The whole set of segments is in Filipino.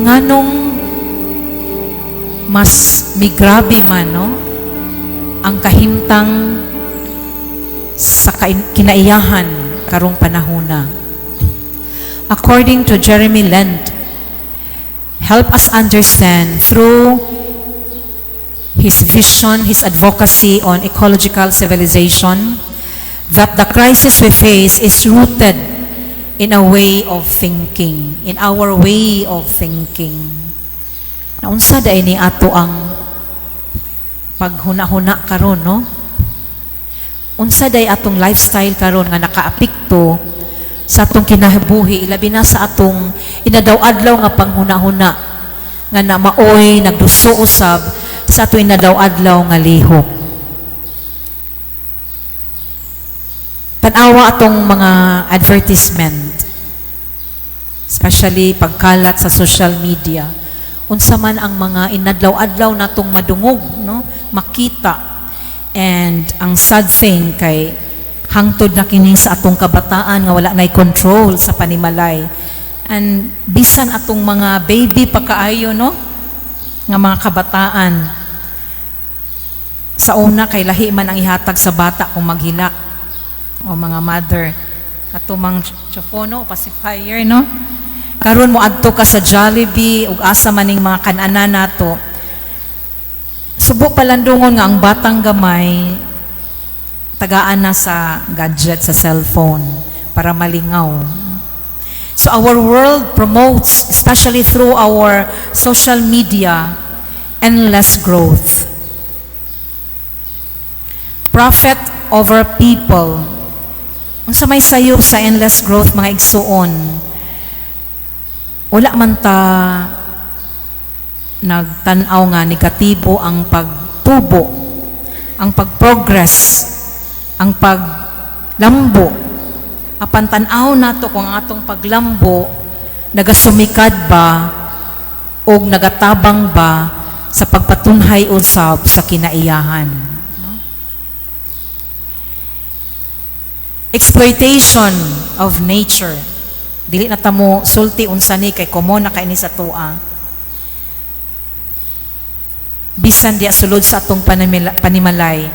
nganong mas migrabe man, no? Ang kahimtang sa kinaiyahan karong panahona. According to Jeremy Lent, help us understand through his vision, his advocacy on ecological civilization, that the crisis we face is rooted in a way of thinking, in our way of thinking. Naunsa day ni ato ang paghuna-huna karon, no? Unsa day atong lifestyle karon nga nakaapekto sa atong kinabuhi, ilabi na sa atong inadaw-adlaw nga panghuna-huna nga na maoy nagduso usab sa atong inadaw-adlaw nga lihok. Tanawa atong mga advertisement, especially pagkalat sa social media. Unsa man ang mga inadlaw-adlaw natong madungog, no? Makita. And ang sad thing kay hangtod na kini sa atong kabataan nga wala nay control sa panimalay. And bisan atong mga baby pa kaayo, no? Nga mga kabataan. Sa una kay lahi man ang ihatag sa bata kung maghilak o mga mother. Katumang chofono, pacifier, no? Karon mo adto ka sa Jollibee ug asa maning mga kan-ana nato. Subo palandungon nga ang batang gamay tagaan na sa gadget, sa cellphone para malingaw. So our world promotes, especially through our social media, endless growth. Profit over people. Unsa may sayo sa endless growth, mga igsuon? Wala man ta nagtanaw nga negatibo ang pagtubo, ang pagprogress, ang paglambo. Apan tanaw nato kung atong paglambo nagasumikad ba o nagatabang ba sa pagpatunhay usab sa kinaiyahan. Exploitation of nature. Dili na tamo sulti unsa ni kay common na kay ni sa tua. Bisan diya sulod sa atong panimalay.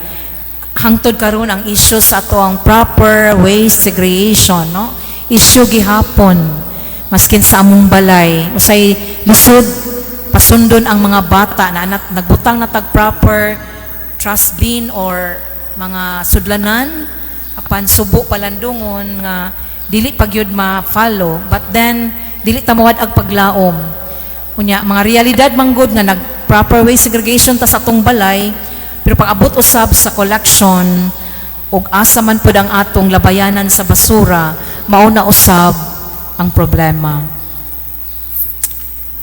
Hangtod karon ang issue sa ato ang proper waste segregation, no? Issue gihapon maskin sa among balay. Usay lisod pasundon ang mga bata na nagbutang na tag proper trash bin or mga sudlanan apan subo palandungon nga dili pagyud ma-follow, but then dili ta mawad ag paglaom. Kunya mga realidad manggod nga nag proper waste segregation ta sa atong balay, pero pag abot usab sa collection ug asa man pud ang atong labayanan sa basura, mao na usab ang problema.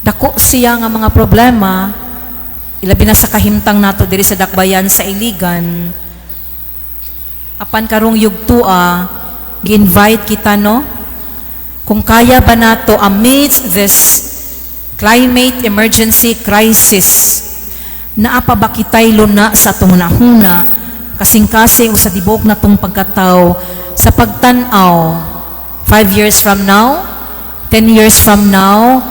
Dako siya nga mga problema, ilabi na sa kahimtang nato diri sa dakbayan sa Iligan. Apan karong yugtua, gi-invite kita, no? Kung kaya ba nato amidst this climate emergency crisis, naapa ba kitay luna sa atong hunahuna, kasing-kasing sa dibok na tong pagkataw, sa pagtanaw, 5 years from now, 10 years from now,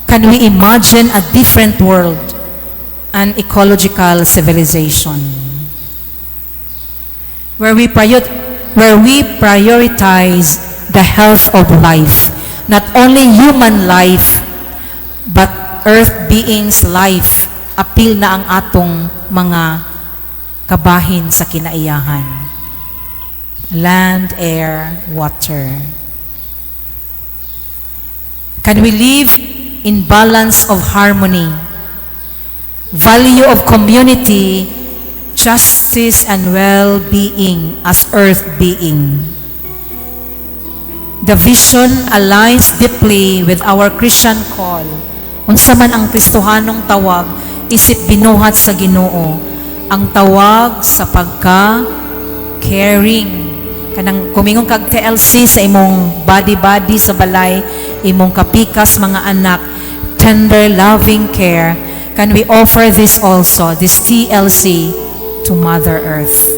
can we imagine a different world, an ecological civilization, where we prioritize the health of life, not only human life, but earth beings' life. Apil na ang atong mga kabahin sa kinaiyahan. Land, air, water. Can we live in balance of harmony, value of community, justice and well-being as earth being? The vision aligns deeply with our Christian call. Unsa man ang Kristohanong tawag, isip binuhat sa Ginoo. Ang tawag sa pagka-caring. Kanang kumingon kag TLC sa imong body sa balay, imong kapikas mga anak, tender loving care. Can we offer this also, this TLC, to Mother Earth?